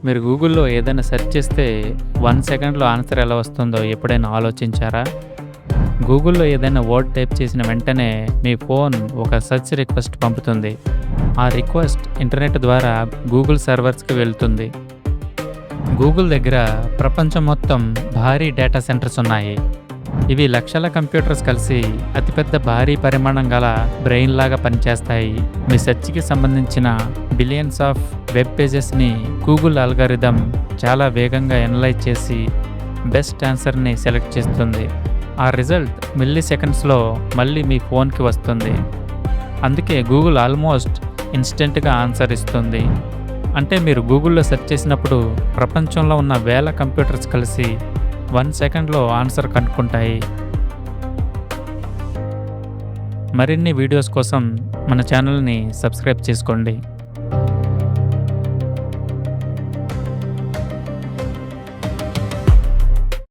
మీరు గూగుల్‌లో ఏదైనా సెర్చ్ చేస్తే 1 సెకండ్‌లో ఆన్సర్ ఎలా వస్తుందో ఎప్పుడైనా ఆలోచించారా? గూగుల్‌లో ఏదైనా వర్డ్ టైప్ చేసిన వెంటనే మీ ఫోన్ ఒక సెర్చ్ రిక్వెస్ట్ పంపుతుంది. ఆ రిక్వెస్ట్ ఇంటర్నెట్ ద్వారా గూగుల్ సర్వర్స్‌కి వెళ్తుంది. గూగుల్ దగ్గర ప్రపంచం మొత్తం భారీ డేటా సెంటర్స్ ఉన్నాయి. ఇవి లక్షల కంప్యూటర్స్ కలిసి అతిపెద్ద భారీ పరిమాణం గల బ్రెయిన్ లాగా పనిచేస్తాయి. మీ సెర్చ్‌కి సంబంధించిన బిలియన్స్ ఆఫ్ వెబ్ పేజెస్‌ని గూగుల్ అల్గారిథం చాలా వేగంగా ఎనలైజ్ చేసి బెస్ట్ ఆన్సర్‌ని సెలెక్ట్ చేస్తుంది. ఆ రిజల్ట్ మిల్లీ సెకండ్స్‌లో మళ్ళీ మీ ఫోన్‌కి వస్తుంది. అందుకే గూగుల్ ఆల్మోస్ట్ ఇన్‌స్టంట్‌గా ఆన్సర్ ఇస్తుంది. అంటే మీరు గూగుల్‌లో సెర్చ్ చేసినప్పుడు ప్రపంచంలో ఉన్న వేల కంప్యూటర్స్ కలిసి 1 సెకండ్‌లో ఆన్సర్ కనుక్కుంటాయి. మరిన్ని వీడియోస్ కోసం మన ఛానల్‌ని సబ్స్క్రైబ్ చేసుకోండి.